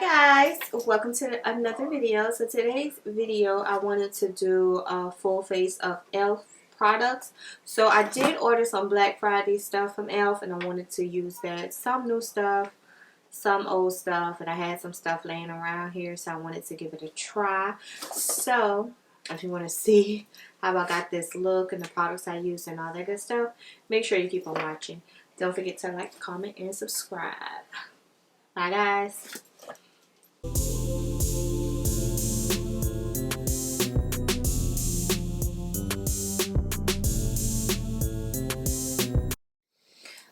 Hi guys, welcome to another video. So today's video I wanted to do a full face of e.l.f. products. So I did order some Black Friday stuff from e.l.f. and I wanted to use that. Some new stuff, some old stuff, and I had some stuff laying around here, so I wanted to give it a try. So if you want to see how I got this look and the products I used and all that good stuff, make sure you keep on watching. Don't forget to like, comment, and subscribe. Bye guys.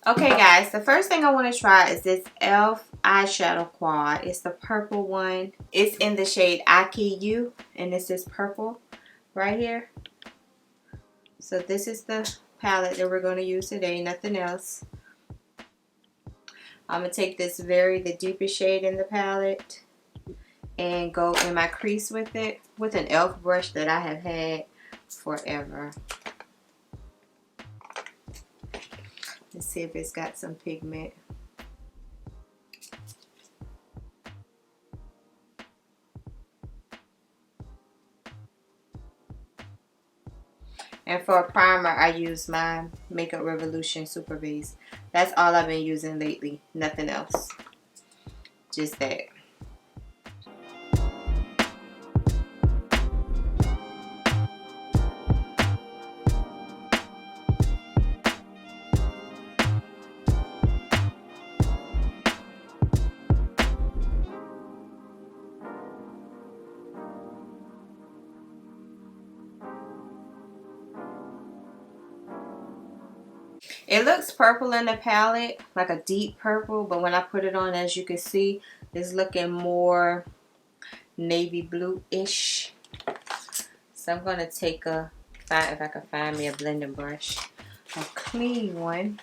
Okay guys, the first thing I want to try is this e.l.f. eyeshadow quad. It's the purple one. It's in the shade IKU, and this is purple right here. So this is the palette that we're going to use today, nothing else. I'm going to take this the deepest shade in the palette and go in my crease with it with an e.l.f. brush that I have had forever. Let's see if it's got some pigment. And for a primer, I use my Makeup Revolution Super Base. That's all I've been using lately. Nothing else. Just that. It looks purple in the palette, like a deep purple, but when I put it on, as you can see, it's looking more navy blue-ish. So I'm going to take if I can find me a blending brush, a clean one.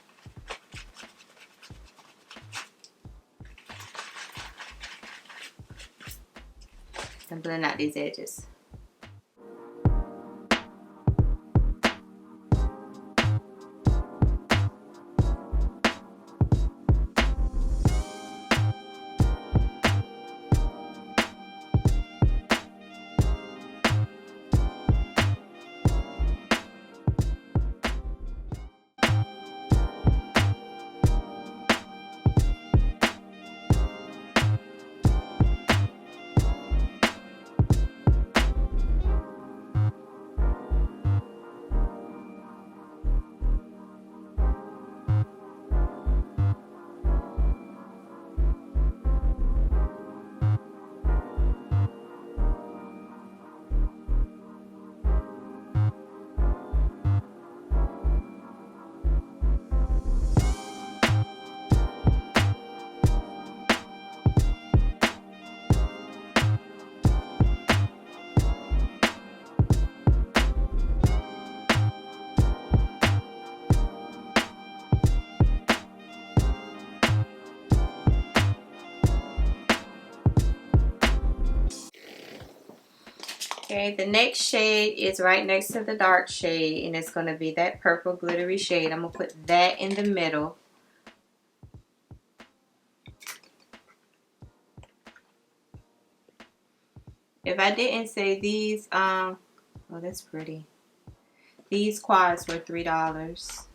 And blend out these edges. Okay, the next shade is right next to the dark shade, and it's going to be that purple glittery shade. I'm going to put that in the middle. If I didn't say these, oh, that's pretty. These quads were $3.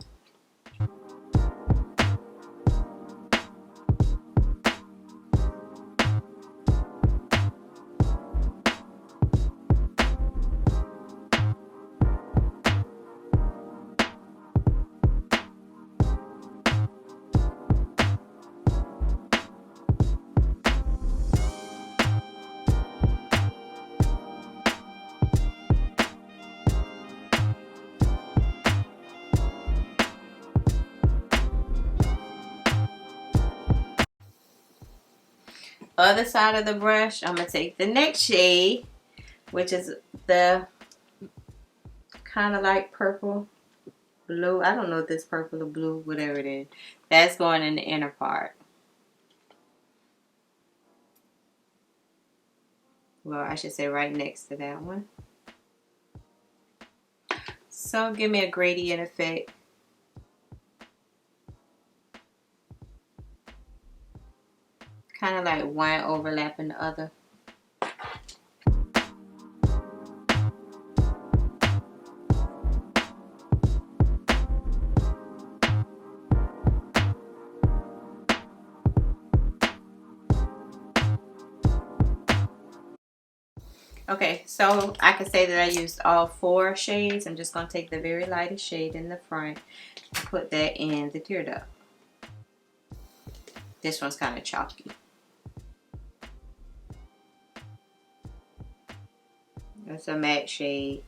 Other side of the brush, I'm going to take the next shade, which is the kind of like purple, blue. I don't know if this purple or blue, whatever it is. That's going in the inner part. Well, I should say right next to that one. So give me a gradient effect. Kind of like one overlapping the other. Okay, so I can say that I used all 4 shades. I'm just going to take the very lightest shade in the front and put that in the tear duct. This one's kind of chalky. It's a matte shade.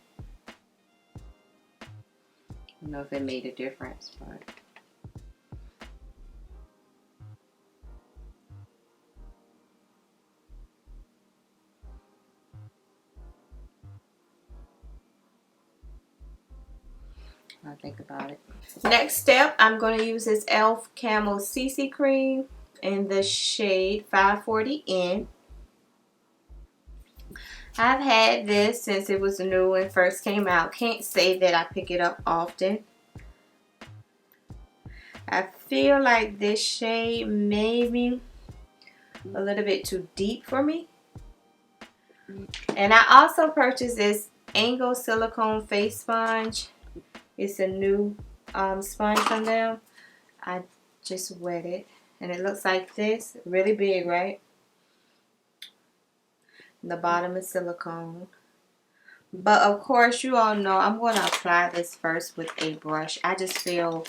I don't know if it made a difference, but I'll think about it. Next step, I'm going to use this e.l.f. Camo CC Cream in the shade 540N. I've had this since it was new and first came out. Can't say that I pick it up often. I feel like this shade may be a little bit too deep for me. And I also purchased this Angle Silicone Face Sponge. It's a new sponge from them. I just wet it. And it looks like this. Really big, right? The bottom is silicone. But of course, you all know I'm going to apply this first with a brush. I just feel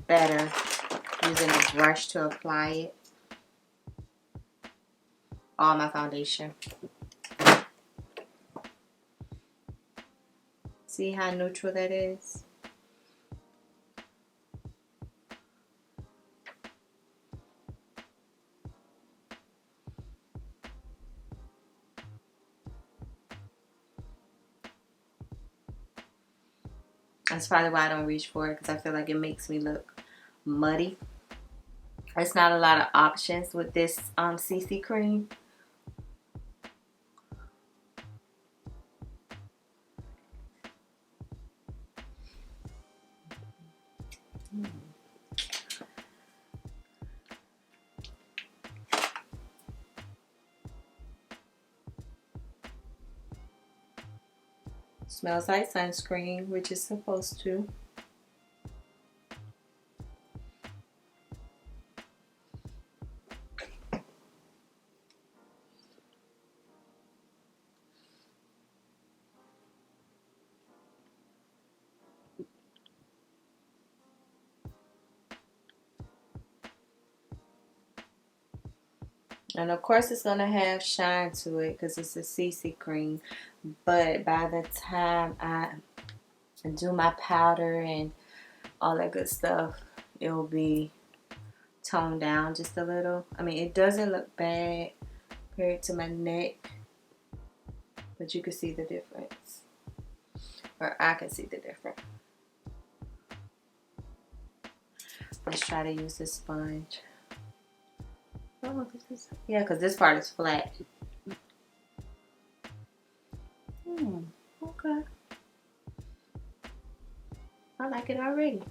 better using a brush to apply it on my foundation. See how neutral that is? That's probably why I don't reach for it, because I feel like it makes me look muddy. There's not a lot of options with this CC cream. Smells like sunscreen, which is supposed to. And of course it's going to have shine to it because it's a CC cream. But by the time I do my powder and all that good stuff, it will be toned down just a little. I mean, it doesn't look bad compared to my neck, but you can see the difference. Or I can see the difference. Let's try to use this sponge. Oh, this is, yeah, because this part is flat. Okay. I like it already.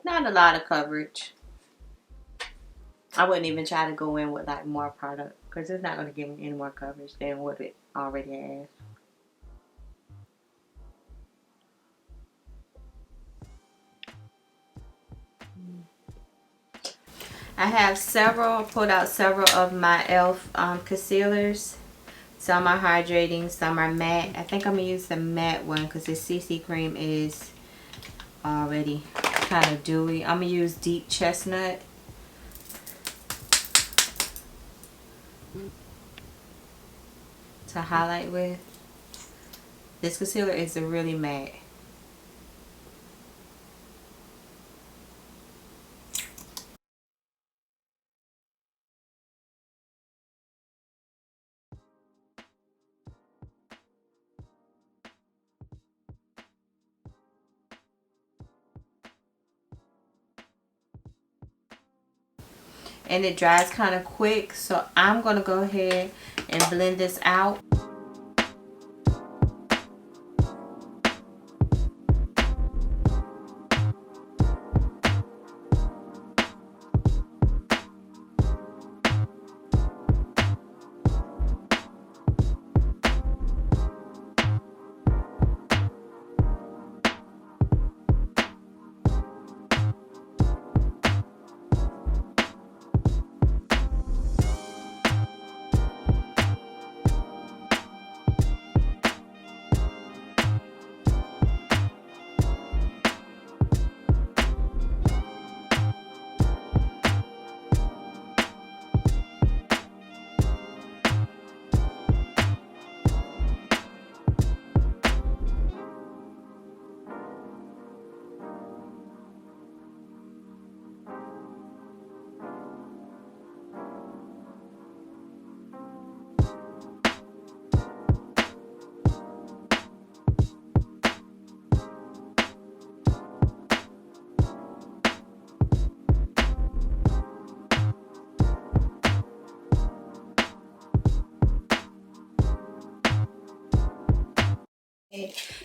Not a lot of coverage. I wouldn't even try to go in with like more product because it's not going to give me any more coverage than what it already has. I have pulled out several of my e.l.f. Concealers. Some are hydrating, some are matte. I think I'm going to use the matte one because this CC cream is already kind of dewy. I'm going to use Deep Chestnut. To highlight with. This concealer is a really matte. and it dries kind of quick. So I'm going to go ahead and blend this out.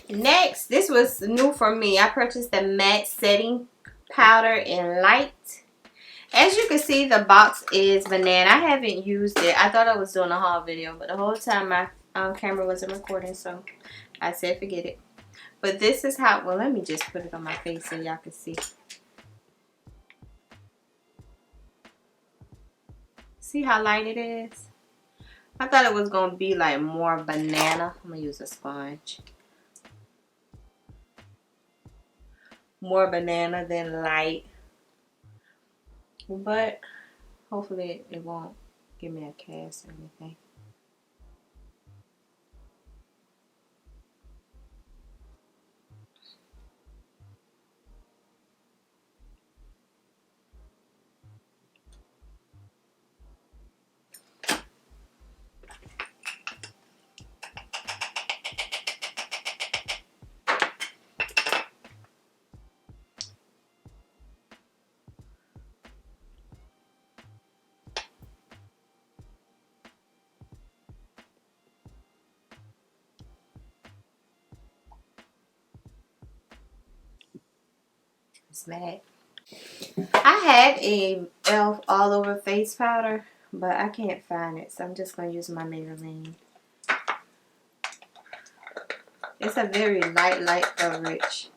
Next, this was new for me. I purchased the matte setting powder in light. As you can see, the box is banana. I haven't used it. I thought I was doing a haul video, but the whole time my camera wasn't recording, so I said forget it. But this is how, well, let me just put it on my face so y'all can see. See how light it is? I thought it was going to be like more banana. I'm going to use a sponge. More banana than light. But hopefully it won't give me a cast or anything. Matte. I had a e.l.f. all over face powder, but I can't find it, so I'm just going to use my Maybeliine. It's a very light coverage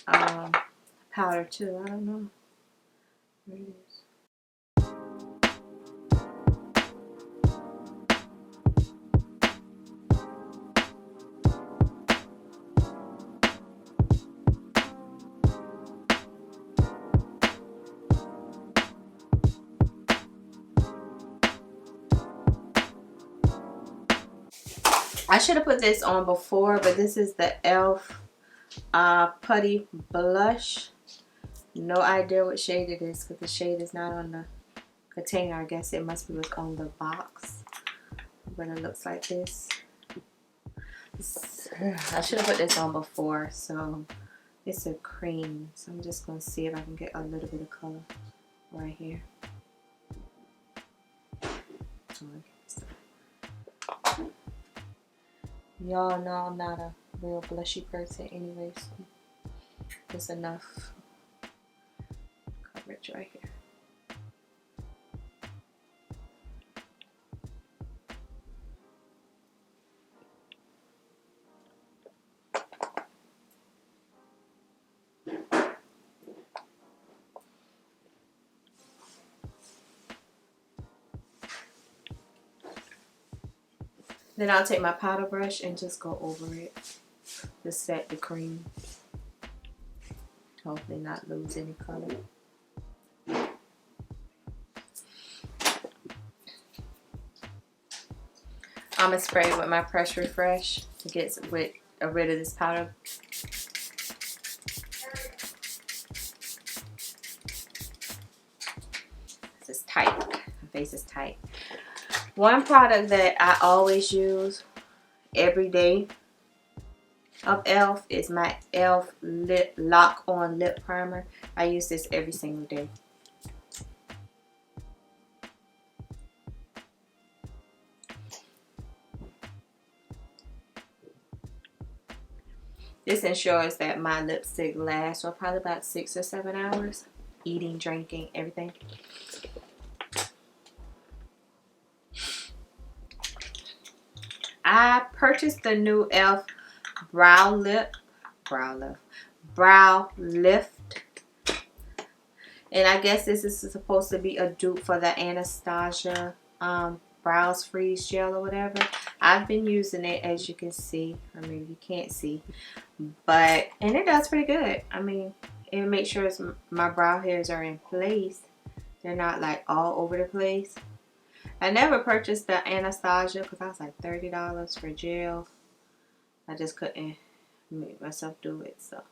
powder too. I don't know where it is. I should have put this on before, but this is the e.l.f. Putty Blush. No idea what shade it is because the shade is not on the container. I guess it must be what's on the box. But it looks like this. I should have put this on before, so it's a cream. So I'm just going to see if I can get a little bit of color right here. Y'all know I'm not a real blushy person anyway, so it's enough coverage right here. Then I'll take my powder brush and just go over it to set the cream. Hopefully not lose any color. I'm going to spray with my Press Refresh to get rid of this powder. This is tight. My face is tight. One product that I always use every day of e.l.f. is my e.l.f. Lock On Lip Primer. I use this every single day. This ensures that my lipstick lasts for probably about 6 or 7 hours. Eating, drinking, everything. I purchased the new e.l.f. brow lift, and I guess this is supposed to be a dupe for the Anastasia Brows Freeze Gel or whatever. I've been using it, as you can see, or maybe you can't see, and it does pretty good. I mean, it makes sure my brow hairs are in place. They're not like all over the place. I never purchased the Anastasia because I was like $30 for gel. I just couldn't make myself do it. So,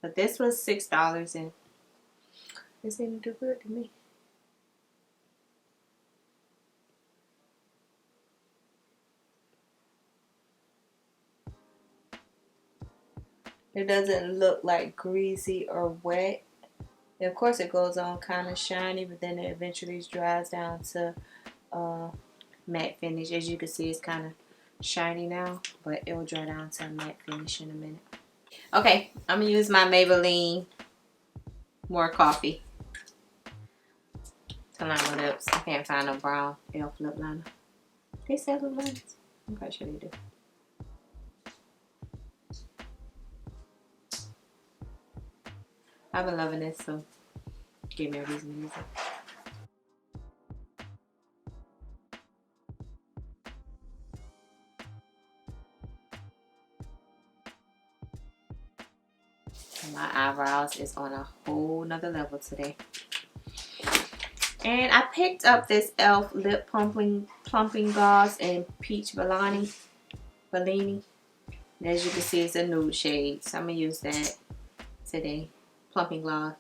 but this was $6 and it seemed to do good to me. It doesn't look like greasy or wet. And of course it goes on kind of shiny, but then it eventually dries down to matte finish. As you can see, it's kind of shiny now, but it will dry down to a matte finish in a minute. Okay, I'm gonna use my Maybelline More Coffee to line my lips. I can't find a brown e.l.f. lip liner. They sell lip liners? I'm quite sure they do. I've been loving this, so give me a reason to use it. My eyebrows is on a whole nother level today. And I picked up this e.l.f. lip plumping gloss in Peach Bellini. And as you can see, it's a nude shade, so I'm going to use that today. Plumping gloss.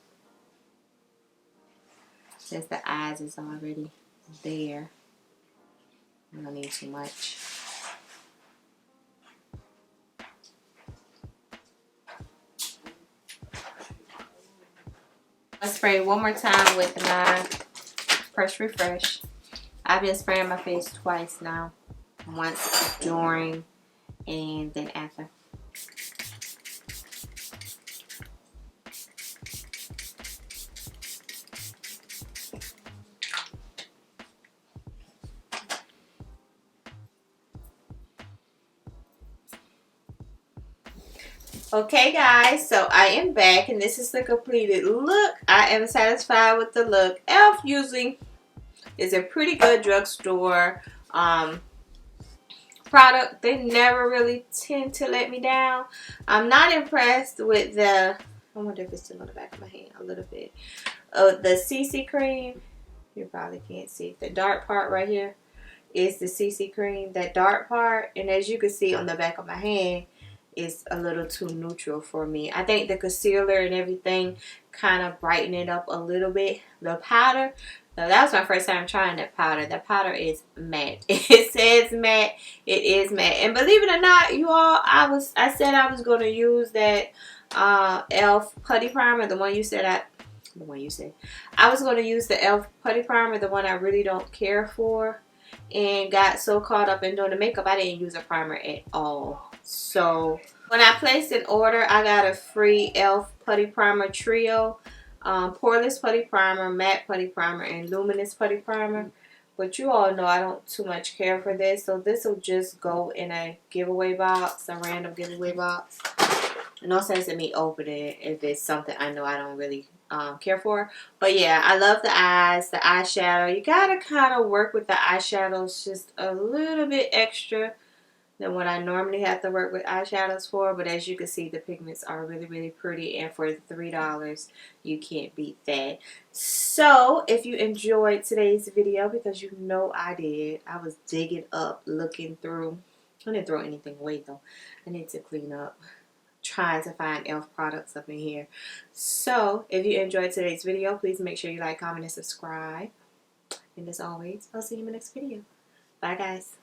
Since the eyes is already there, I don't need too much. I'll spray one more time with my Press Refresh. I've been spraying my face twice now. Once during and then after. Okay guys, so I am back and this is the completed look. I am satisfied with the look. e.l.f. usually is a pretty good drugstore product. They never really tend to let me down. I'm not impressed with the, I wonder if it's still on the back of my hand a little bit. The CC cream, you probably can't see. The dark part right here is the CC cream, that dark part. And as you can see on the back of my hand, is a little too neutral for me. I think the concealer and everything kind of brighten it up a little bit. The powder, now that was my first time trying that powder. The powder is matte. It says matte. It is matte. And believe it or not, you all, I said I was going to use that e.l.f. putty primer, the one you said I was going to use the e.l.f. putty primer, the one I really don't care for, and got so caught up in doing the makeup I didn't use a primer at all. So when I placed an order, I got a free e.l.f. putty primer trio, poreless putty primer, matte putty primer, and luminous putty primer. But you all know I don't too much care for this, so this will just go in a giveaway box, a random giveaway box. No sense in me opening it if it's something I know I don't really care for. But yeah, I love the eyes, the eyeshadow. You gotta kind of work with the eyeshadows just a little bit extra than what I normally have to work with eyeshadows for. But as you can see, the pigments are really, really pretty. And for $3, you can't beat that. So if you enjoyed today's video, because you know I did, I was digging up, looking through. I didn't throw anything away though. I need to clean up. Trying to find e.l.f. products up in here. So if you enjoyed today's video, please make sure you like, comment, and subscribe. And as always, I'll see you in the next video. Bye guys.